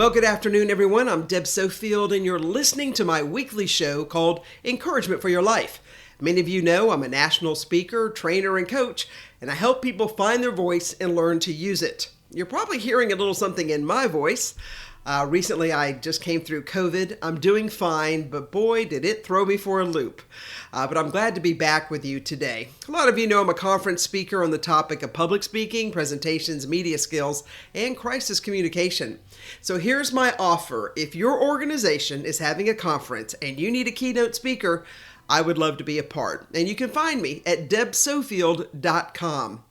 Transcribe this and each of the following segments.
Well, good afternoon, everyone. I'm Deb Sofield, and you're listening to my weekly show called Encouragement for Your Life. Many of you know I'm a national speaker, trainer, and coach, and I help people find their voice and learn to use it. You're probably hearing a little something in my voice. Recently, I just came through COVID. I'm doing fine, but boy, did it throw me for a loop. But I'm glad to be back with you today. A lot of you know I'm a conference speaker on the topic of public speaking, presentations, media skills, and crisis communication. So here's my offer. If your organization is having a conference and you need a keynote speaker, I would love to be a part. And you can find me at debsofield.com.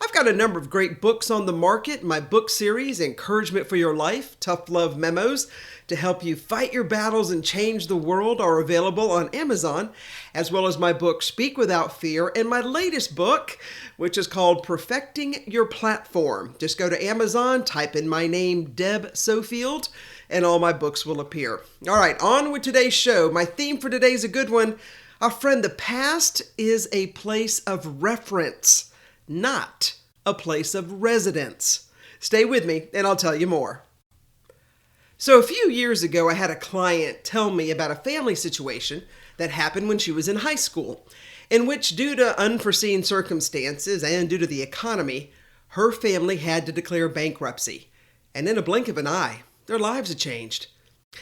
I've got a number of great books on the market. My book series, Encouragement for Your Life, Tough Love Memos, to help you fight your battles and change the world, are available on Amazon, as well as my book, Speak Without Fear, and my latest book, which is called Perfecting Your Platform. Just go to Amazon, type in my name, Deb Sofield, and all my books will appear. All right, on with today's show. My theme for today is a good one. Friend, the past is a place of reference, not a place of residence. Stay with me and I'll tell you more. So a few years ago, I had a client tell me about a family situation that happened when she was in high school, in which, due to unforeseen circumstances and due to the economy, her family had to declare bankruptcy. And in a blink of an eye, their lives had changed.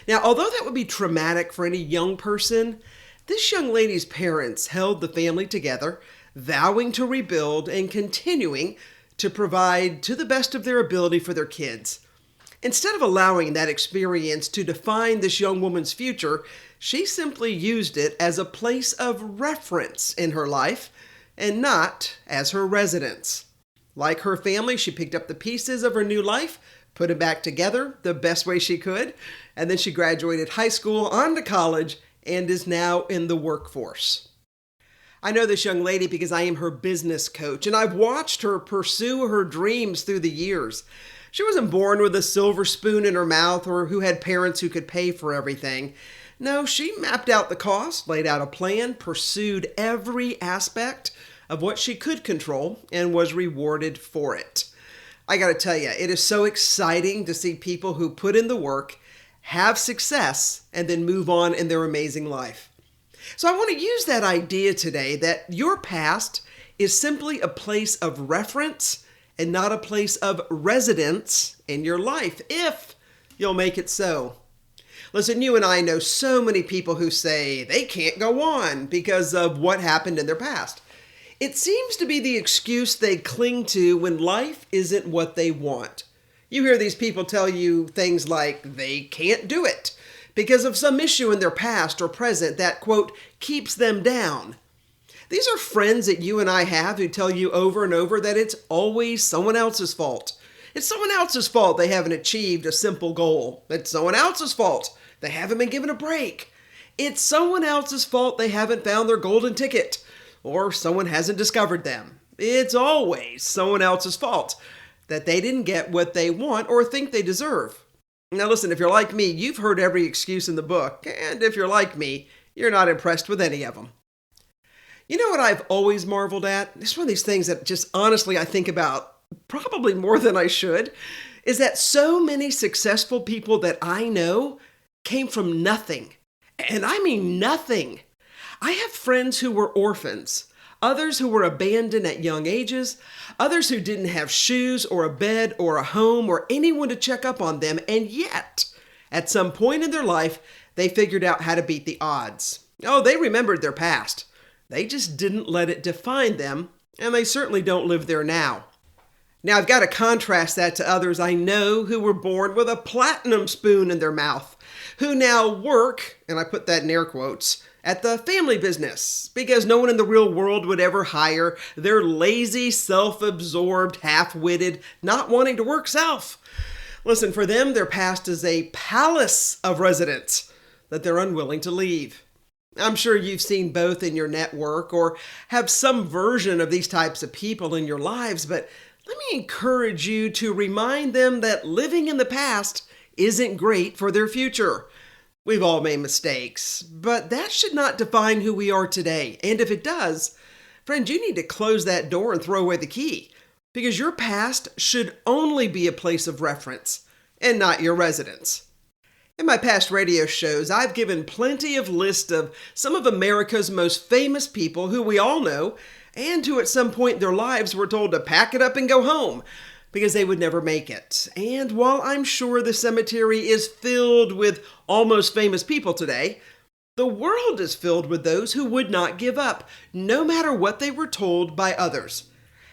Now, although that would be traumatic for any young person, this young lady's parents held the family together, vowing to rebuild and continuing to provide to the best of their ability for their kids. Instead of allowing that experience to define this young woman's future, she simply used it as a place of reference in her life and not as her residence. Like her family, she picked up the pieces of her new life, put it back together the best way she could, and then she graduated high school, on to college, and is now in the workforce. I know this young lady because I am her business coach, and I've watched her pursue her dreams through the years. She wasn't born with a silver spoon in her mouth or who had parents who could pay for everything. No, she mapped out the cost, laid out a plan, pursued every aspect of what she could control, and was rewarded for it. I gotta tell you, it is so exciting to see people who put in the work, have success, and then move on in their amazing life. So I want to use that idea today that your past is simply a place of reference and not a place of residence in your life, if you'll make it so. Listen, you and I know so many people who say they can't go on because of what happened in their past. It seems to be the excuse they cling to when life isn't what they want. You hear these people tell you things like they can't do it because of some issue in their past or present that, quote, keeps them down. These are friends that you and I have who tell you over and over that it's always someone else's fault. It's someone else's fault they haven't achieved a simple goal. It's someone else's fault they haven't been given a break. It's someone else's fault they haven't found their golden ticket, or someone hasn't discovered them. It's always someone else's fault that they didn't get what they want or think they deserve. Now listen, if you're like me, you've heard every excuse in the book, and if you're like me, you're not impressed with any of them. You know what I've always marveled at? It's one of these things that just honestly I think about probably more than I should, is that so many successful people that I know came from nothing. And I mean nothing. I have friends who were orphans, others who were abandoned at young ages, others who didn't have shoes or a bed or a home or anyone to check up on them, and yet, at some point in their life, they figured out how to beat the odds. Oh, they remembered their past. They just didn't let it define them, and they certainly don't live there now. Now, I've got to contrast that to others I know who were born with a platinum spoon in their mouth, who now work, and I put that in air quotes, at the family business, because no one in the real world would ever hire their lazy, self-absorbed, half-witted, not wanting to work self. Listen, for them, their past is a palace of residence that they're unwilling to leave. I'm sure you've seen both in your network or have some version of these types of people in your lives, but let me encourage you to remind them that living in the past isn't great for their future. We've all made mistakes, but that should not define who we are today. And if it does, friend, you need to close that door and throw away the key, because your past should only be a place of reference and not your residence. In my past radio shows, I've given plenty of lists of some of America's most famous people who we all know and who at some point in their lives were told to pack it up and go home because they would never make it. And while I'm sure the cemetery is filled with almost famous people today, the world is filled with those who would not give up, no matter what they were told by others.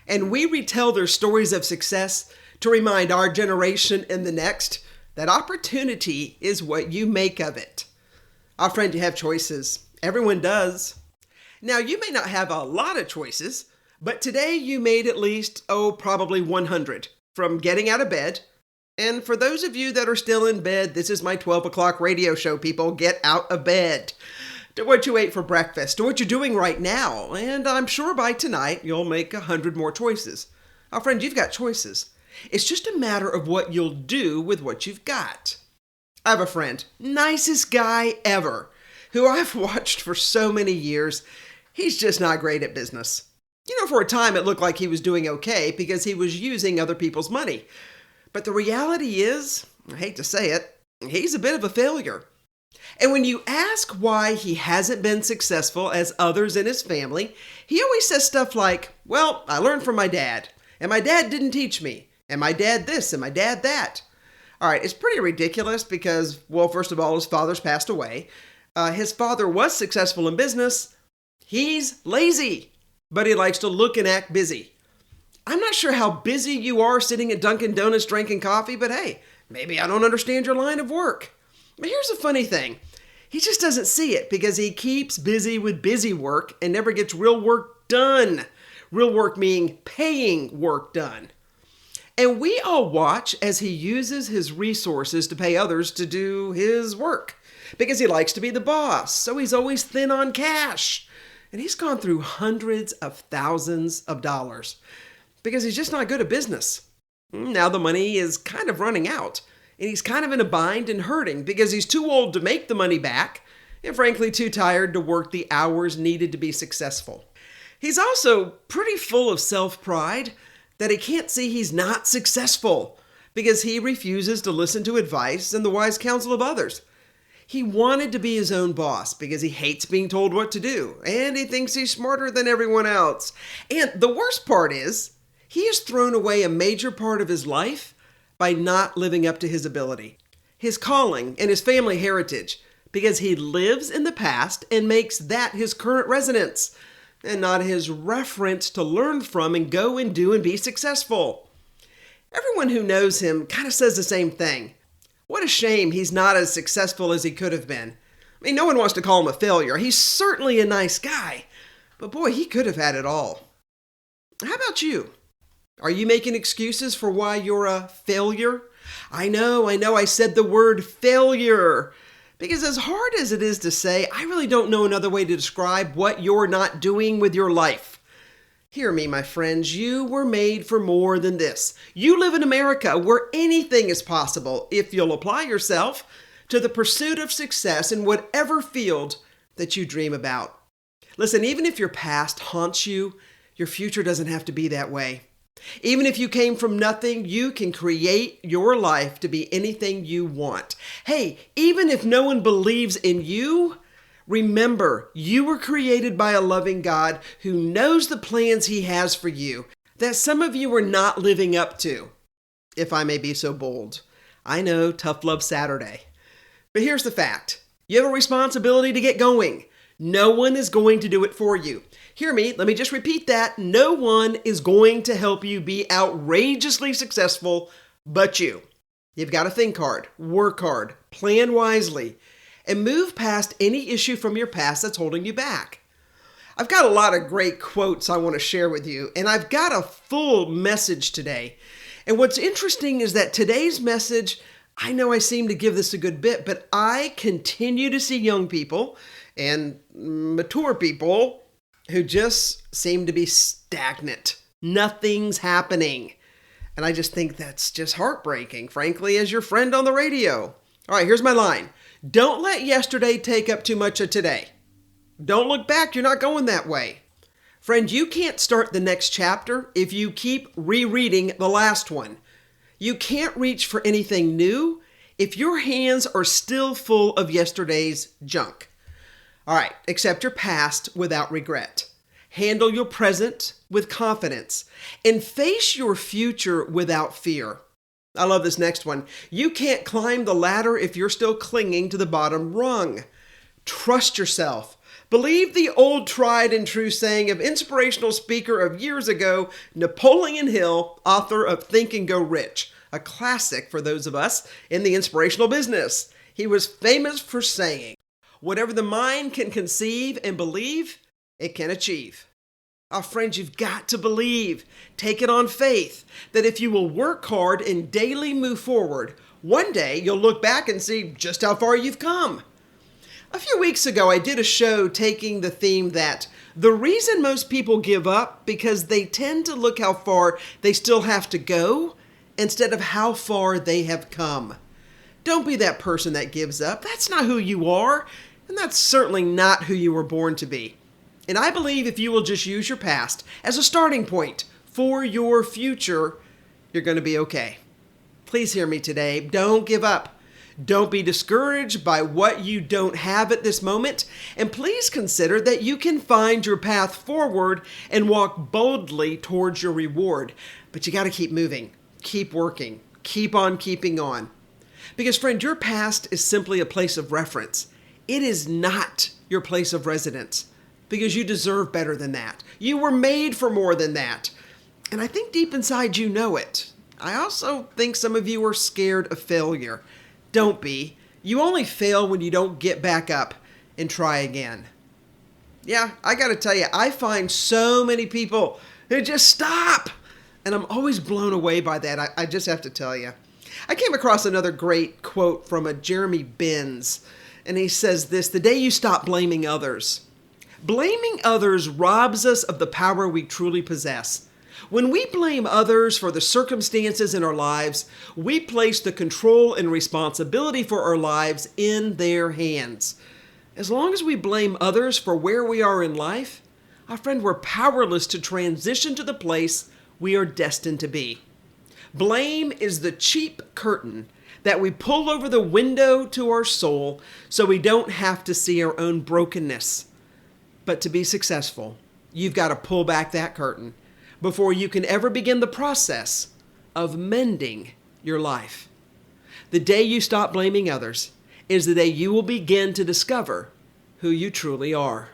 And we retell their stories of success to remind our generation and the next that opportunity is what you make of it. Our friend, you have choices. Everyone does. Now, you may not have a lot of choices, but today you made at least, probably 100 from getting out of bed. And for those of you that are still in bed, this is my 12 o'clock radio show, people. Get out of bed. To what you ate for breakfast, to what you're doing right now. And I'm sure by tonight, you'll make 100 more choices. Our friend, you've got choices. It's just a matter of what you'll do with what you've got. I have a friend, nicest guy ever, who I've watched for so many years. He's just not great at business. For a time it looked like he was doing okay because he was using other people's money. But the reality is, I hate to say it, he's a bit of a failure. And when you ask why he hasn't been successful as others in his family, he always says stuff like, well, I learned from my dad, and my dad didn't teach me. And my dad this, and my dad that. All right, it's pretty ridiculous because, well, first of all, his father's passed away. His father was successful in business. He's lazy, but he likes to look and act busy. I'm not sure how busy you are sitting at Dunkin' Donuts drinking coffee, but hey, maybe I don't understand your line of work. But here's the funny thing. He just doesn't see it because he keeps busy with busy work and never gets real work done. Real work meaning paying work done. And we all watch as he uses his resources to pay others to do his work because he likes to be the boss, so he's always thin on cash. And he's gone through hundreds of thousands of dollars because he's just not good at business. Now the money is kind of running out, and he's kind of in a bind and hurting because he's too old to make the money back and frankly too tired to work the hours needed to be successful. He's also pretty full of self-pride that he can't see he's not successful because he refuses to listen to advice and the wise counsel of others. He wanted to be his own boss because he hates being told what to do, and he thinks he's smarter than everyone else. And the worst part is, he has thrown away a major part of his life by not living up to his ability, his calling, and his family heritage, because he lives in the past and makes that his current residence, and not his reference to learn from and go and do and be successful. Everyone who knows him kind of says the same thing. What a shame he's not as successful as he could have been. I mean, no one wants to call him a failure. He's certainly a nice guy, but boy, he could have had it all. How about you? Are you making excuses for why you're a failure? I know, I said the word failure. Because as hard as it is to say, I really don't know another way to describe what you're not doing with your life. Hear me, my friends, you were made for more than this. You live in America where anything is possible if you'll apply yourself to the pursuit of success in whatever field that you dream about. Listen, even if your past haunts you, your future doesn't have to be that way. Even if you came from nothing, you can create your life to be anything you want. Hey, even if no one believes in you, remember, you were created by a loving God who knows the plans He has for you that some of you are not living up to, if I may be so bold. I know, tough love Saturday. But here's the fact. You have a responsibility to get going. No one is going to do it for you. Hear me, let me just repeat that. No one is going to help you be outrageously successful but you. You've got to think hard, work hard, plan wisely, and move past any issue from your past that's holding you back. I've got a lot of great quotes I want to share with you, and I've got a full message today. And what's interesting is that today's message, I know I seem to give this a good bit, but I continue to see young people and mature people who just seem to be stagnant. Nothing's happening. And I just think that's just heartbreaking, frankly, as your friend on the radio. All right, here's my line. Don't let yesterday take up too much of today. Don't look back. You're not going that way. Friend, you can't start the next chapter if you keep rereading the last one. You can't reach for anything new if your hands are still full of yesterday's junk. All right, accept your past without regret. Handle your present with confidence and face your future without fear. I love this next one. You can't climb the ladder if you're still clinging to the bottom rung. Trust yourself. Believe the old tried and true saying of inspirational speaker of years ago, Napoleon Hill, author of Think and Go Rich, a classic for those of us in the inspirational business. He was famous for saying, whatever the mind can conceive and believe, it can achieve. Our friends, you've got to believe, take it on faith, that if you will work hard and daily move forward, one day you'll look back and see just how far you've come. A few weeks ago, I did a show taking the theme that the reason most people give up because they tend to look how far they still have to go instead of how far they have come. Don't be that person that gives up. That's not who you are, and that's certainly not who you were born to be. And I believe if you will just use your past as a starting point for your future, you're going to be okay. Please hear me today. Don't give up. Don't be discouraged by what you don't have at this moment. And please consider that you can find your path forward and walk boldly towards your reward. But you got to keep moving, keep working, keep on keeping on. Because friend, your past is simply a place of reference. It is not your place of residence. Because you deserve better than that. You were made for more than that. And I think deep inside you know it. I also think some of you are scared of failure. Don't be. You only fail when you don't get back up and try again. Yeah, I got to tell you, I find so many people who just stop. And I'm always blown away by that. I just have to tell you. I came across another great quote from a Jeremy Benz. And he says this, the day you stop blaming others. Blaming others robs us of the power we truly possess. When we blame others for the circumstances in our lives, we place the control and responsibility for our lives in their hands. As long as we blame others for where we are in life, our friend, we're powerless to transition to the place we are destined to be. Blame is the cheap curtain that we pull over the window to our soul so we don't have to see our own brokenness. But to be successful, you've got to pull back that curtain before you can ever begin the process of mending your life. The day you stop blaming others is the day you will begin to discover who you truly are.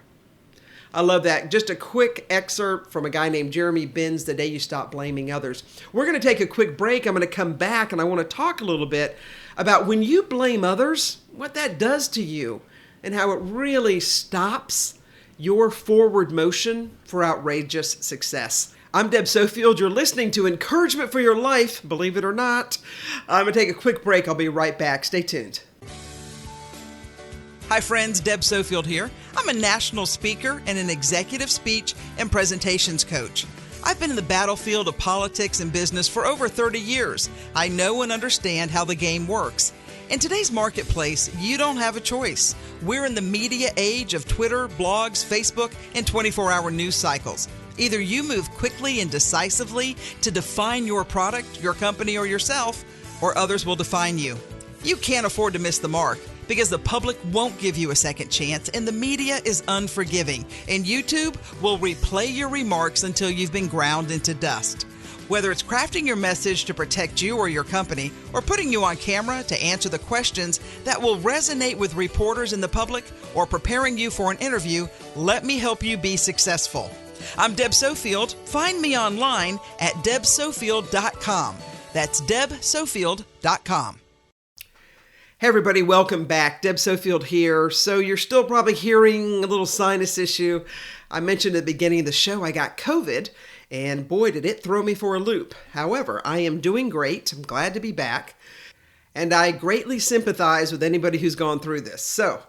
I love that. Just a quick excerpt from a guy named Jeremy Benz, The Day You Stop Blaming Others. We're going to take a quick break. I'm going to come back and I want to talk a little bit about when you blame others, what that does to you and how it really stops your forward motion for outrageous success. I'm Deb Sofield. You're listening to Encouragement for Your Life, believe it or not. I'm going to take a quick break. I'll be right back. Stay tuned. Hi friends, Deb Sofield here. I'm a national speaker and an executive speech and presentations coach. I've been in the battlefield of politics and business for over 30 years. I know and understand how the game works. In today's marketplace, you don't have a choice. We're in the media age of Twitter, blogs, Facebook, and 24-hour news cycles. Either you move quickly and decisively to define your product, your company, or yourself, or others will define you. You can't afford to miss the mark because the public won't give you a second chance and the media is unforgiving, and YouTube will replay your remarks until you've been ground into dust. Whether it's crafting your message to protect you or your company, or putting you on camera to answer the questions that will resonate with reporters and the public, or preparing you for an interview, let me help you be successful. I'm Deb Sofield. Find me online at debsofield.com. That's debsofield.com. Hey everybody, welcome back. Deb Sofield here. So you're still probably hearing a little sinus issue. I mentioned at the beginning of the show I got COVID. And boy, did it throw me for a loop. However, I am doing great. I'm glad to be back. And I greatly sympathize with anybody who's gone through this. So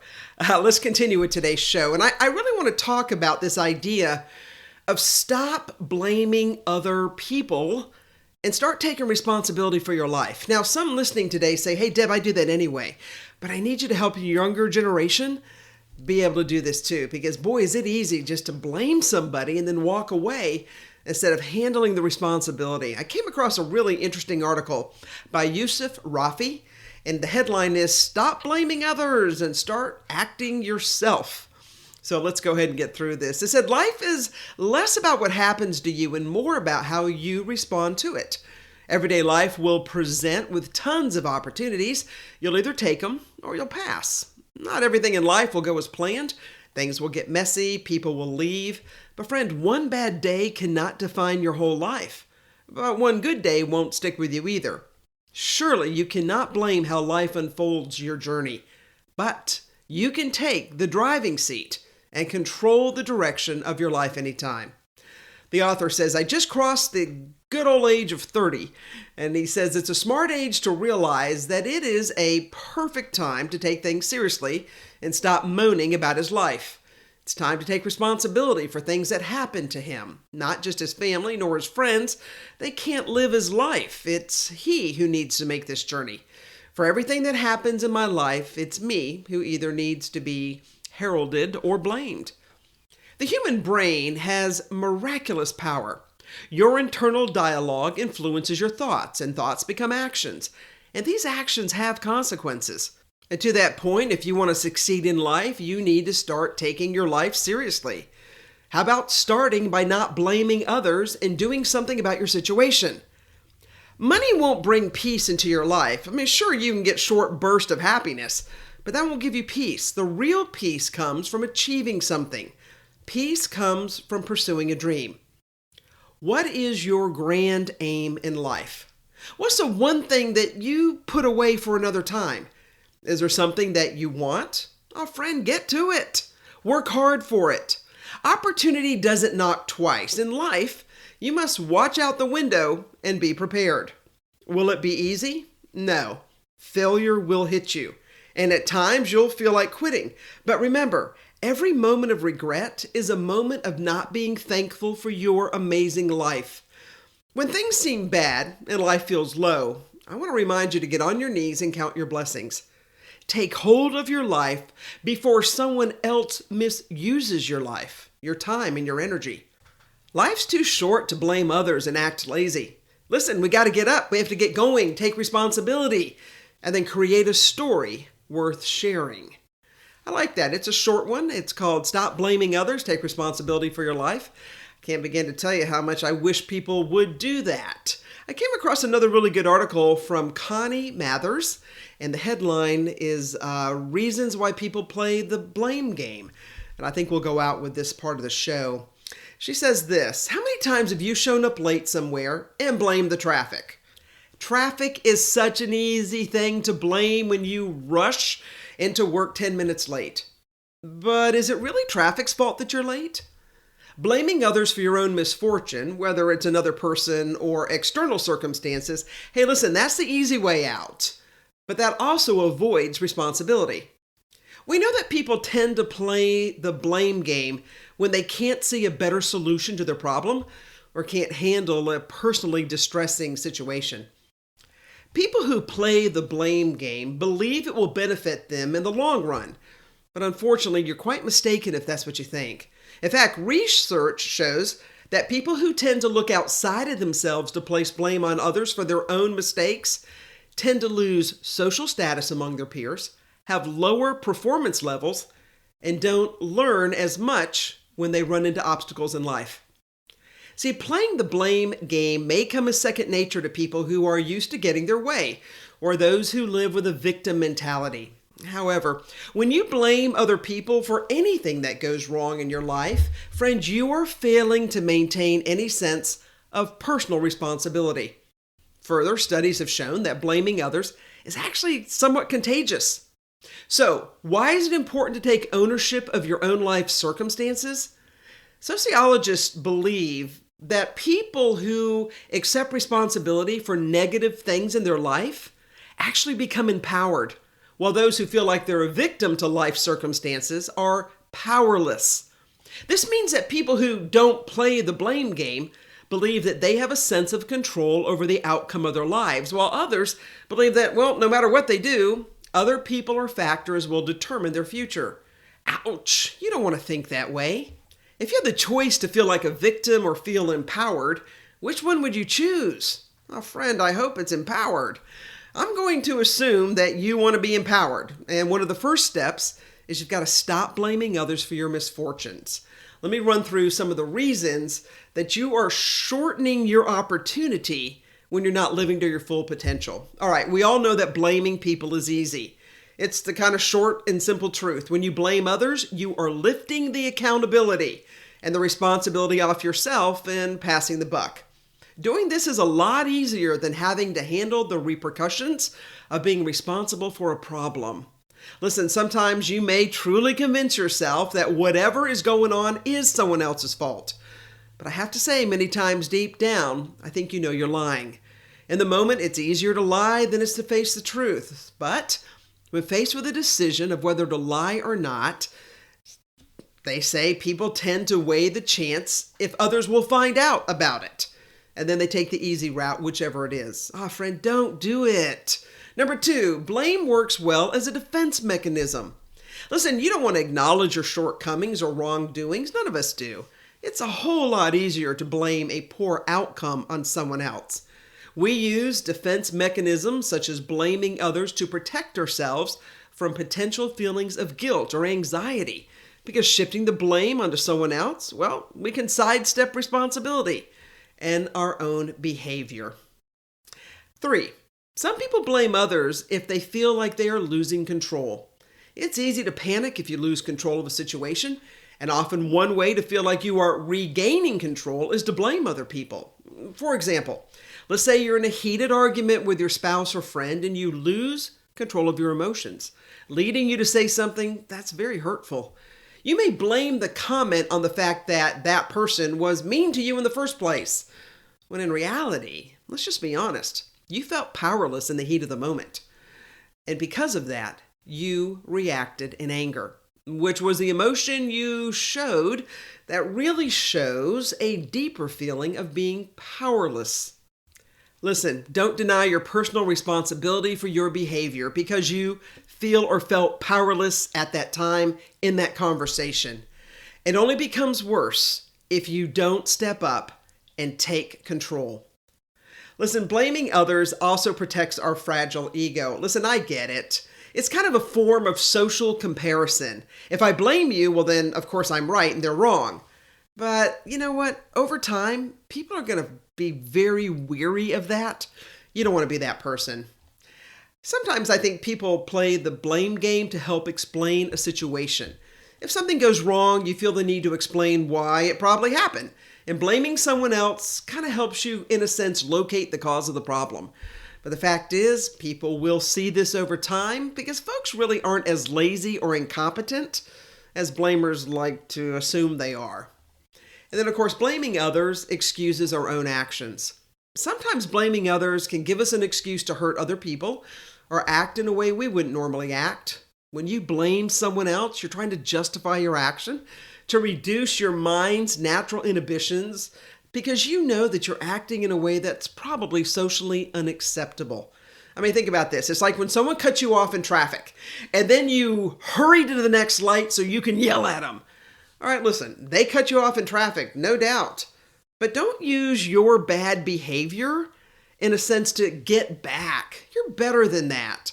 let's continue with today's show. And I really want to talk about this idea of stop blaming other people and start taking responsibility for your life. Now, some listening today say, hey, Deb, I do that anyway. But I need you to help your younger generation be able to do this too. Because boy, is it easy just to blame somebody and then walk away. instead of handling the responsibility. I came across a really interesting article by Yusuf Rafi, and the headline is Stop Blaming Others and Start Acting Yourself. So let's go ahead and get through this. It said, life is less about what happens to you and more about how you respond to it. Everyday life will present with tons of opportunities. You'll either take them or you'll pass. Not everything in life will go as planned. Things will get messy, people will leave. But friend, one bad day cannot define your whole life. But one good day won't stick with you either. Surely you cannot blame how life unfolds your journey. But you can take the driving seat and control the direction of your life anytime. The author says, I just crossed the good old age of 30, and he says it's a smart age to realize that it is a perfect time to take things seriously and stop moaning about his life. It's time to take responsibility for things that happen to him, not just his family nor his friends. They can't live his life. It's he who needs to make this journey. For everything that happens in my life, it's me who either needs to be heralded or blamed. The human brain has miraculous power. Your internal dialogue influences your thoughts, and thoughts become actions. And these actions have consequences. And to that point, if you want to succeed in life, you need to start taking your life seriously. How about starting by not blaming others and doing something about your situation? Money won't bring peace into your life. I mean, sure, you can get short bursts of happiness, but that won't give you peace. The real peace comes from achieving something. Peace comes from pursuing a dream. What is your grand aim in life? What's the one thing that you put away for another time? Is there something that you want? Oh, friend, get to it. Work hard for it. Opportunity doesn't knock twice. In life, you must watch out the window and be prepared. Will it be easy? No. Failure will hit you. And at times you'll feel like quitting. But remember, every moment of regret is a moment of not being thankful for your amazing life. When things seem bad and life feels low, I want to remind you to get on your knees and count your blessings. Take hold of your life before someone else misuses your life, your time, and your energy. Life's too short to blame others and act lazy. Listen, we got to get up. We have to get going, take responsibility, and then create a story worth sharing. I like that. It's a short one. It's called Stop Blaming Others, Take Responsibility for Your Life. I can't begin to tell you how much I wish people would do that. I came across another really good article from Connie Mathers, and the headline is Reasons Why People Play the Blame Game. And I think we'll go out with this part of the show. She says this, how many times have you shown up late somewhere and blamed the traffic? Traffic is such an easy thing to blame when you rush into work 10 minutes late. But is it really traffic's fault that you're late? Blaming others for your own misfortune, whether it's another person or external circumstances, hey, listen, that's the easy way out. But that also avoids responsibility. We know that people tend to play the blame game when they can't see a better solution to their problem or can't handle a personally distressing situation. People who play the blame game believe it will benefit them in the long run. But unfortunately, you're quite mistaken if that's what you think. In fact, research shows that people who tend to look outside of themselves to place blame on others for their own mistakes tend to lose social status among their peers, have lower performance levels, and don't learn as much when they run into obstacles in life. See, playing the blame game may come as second nature to people who are used to getting their way, or those who live with a victim mentality. However, when you blame other people for anything that goes wrong in your life, friends, you are failing to maintain any sense of personal responsibility. Further, studies have shown that blaming others is actually somewhat contagious. So, why is it important to take ownership of your own life circumstances? Sociologists believe that people who accept responsibility for negative things in their life actually become empowered, while those who feel like they're a victim to life circumstances are powerless. This means that people who don't play the blame game believe that they have a sense of control over the outcome of their lives, while others believe that, well, no matter what they do, other people or factors will determine their future. Ouch! You don't want to think that way. If you had the choice to feel like a victim or feel empowered, which one would you choose? Oh, friend, I hope it's empowered. I'm going to assume that you want to be empowered. And one of the first steps is you've got to stop blaming others for your misfortunes. Let me run through some of the reasons that you are shortening your opportunity when you're not living to your full potential. All right, we all know that blaming people is easy. It's the kind of short and simple truth. When you blame others, you are lifting the accountability and the responsibility off yourself and passing the buck. Doing this is a lot easier than having to handle the repercussions of being responsible for a problem. Listen, sometimes you may truly convince yourself that whatever is going on is someone else's fault. But I have to say, many times deep down, I think you know you're lying. In the moment, it's easier to lie than it's to face the truth. But when faced with a decision of whether to lie or not, they say people tend to weigh the chance if others will find out about it. And then they take the easy route, whichever it is. Friend, don't do it. Number 2, blame works well as a defense mechanism. Listen, you don't want to acknowledge your shortcomings or wrongdoings. None of us do. It's a whole lot easier to blame a poor outcome on someone else. We use defense mechanisms such as blaming others to protect ourselves from potential feelings of guilt or anxiety. Because shifting the blame onto someone else, well, we can sidestep responsibility and our own behavior. 3, some people blame others if they feel like they are losing control. It's easy to panic if you lose control of a situation, and often one way to feel like you are regaining control is to blame other people. For example, let's say you're in a heated argument with your spouse or friend and you lose control of your emotions, leading you to say something that's very hurtful. You may blame the comment on the fact that that person was mean to you in the first place, when in reality, let's just be honest, you felt powerless in the heat of the moment. And because of that, you reacted in anger, which was the emotion you showed that really shows a deeper feeling of being powerless. Listen, don't deny your personal responsibility for your behavior because you feel or felt powerless at that time in that conversation. It only becomes worse if you don't step up and take control. Listen, blaming others also protects our fragile ego. Listen, I get it. It's kind of a form of social comparison. If I blame you, well then, of course, I'm right and they're wrong. But you know what? Over time, people are going to be very weary of that. You don't want to be that person. Sometimes I think people play the blame game to help explain a situation. If something goes wrong, you feel the need to explain why it probably happened. And blaming someone else kind of helps you, in a sense, locate the cause of the problem. But the fact is, people will see this over time because folks really aren't as lazy or incompetent as blamers like to assume they are. And then, of course, blaming others excuses our own actions. Sometimes blaming others can give us an excuse to hurt other people or act in a way we wouldn't normally act. When you blame someone else, you're trying to justify your action, to reduce your mind's natural inhibitions, because you know that you're acting in a way that's probably socially unacceptable. I mean, think about this. It's like when someone cuts you off in traffic, and then you hurry to the next light so you can yell at them. All right, listen, they cut you off in traffic, no doubt. But don't use your bad behavior in a sense to get back. You're better than that.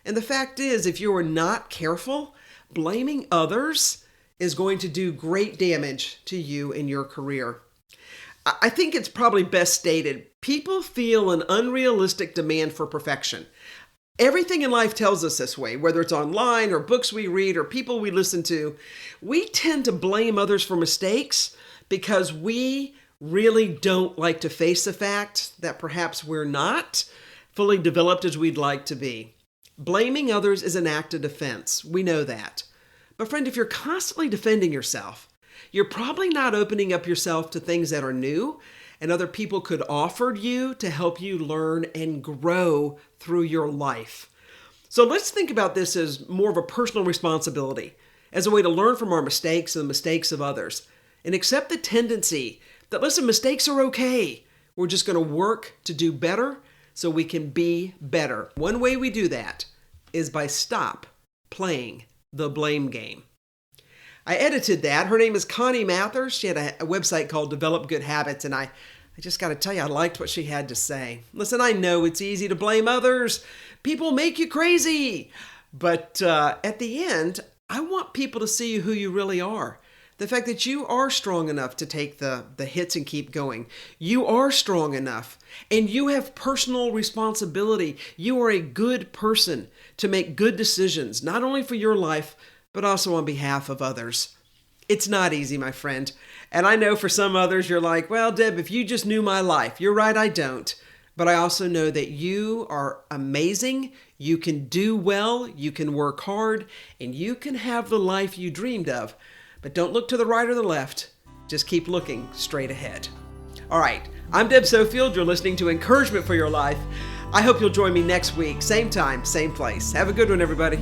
And the fact is, if you are not careful, blaming others is going to do great damage to you in your career. I think it's probably best stated, people feel an unrealistic demand for perfection. Everything in life tells us this way, whether it's online or books we read or people we listen to. We tend to blame others for mistakes because we really don't like to face the fact that perhaps we're not fully developed as we'd like to be. Blaming others is an act of defense. We know that. But friend, if you're constantly defending yourself, you're probably not opening up yourself to things that are new and other people could offer you to help you learn and grow through your life. So let's think about this as more of a personal responsibility, as a way to learn from our mistakes and the mistakes of others, and accept the tendency that, listen, mistakes are okay. We're just going to work to do better so we can be better. One way we do that is by stop playing the blame game. I edited that. Her name is Connie Mathers. She had a website called Develop Good Habits, and I just got to tell you, I liked what she had to say. Listen, I know it's easy to blame others. People make you crazy. But at the end, I want people to see who you really are. The fact that you are strong enough to take the hits and keep going. You are strong enough, and you have personal responsibility. You are a good person to make good decisions, not only for your life, but also on behalf of others. It's not easy, my friend. And I know for some others, you're like, well, Deb, if you just knew my life. You're right, I don't. But I also know that you are amazing. You can do well. You can work hard. And you can have the life you dreamed of. But don't look to the right or the left. Just keep looking straight ahead. All right. I'm Deb Sofield. You're listening to Encouragement for Your Life. I hope you'll join me next week. Same time, same place. Have a good one, everybody.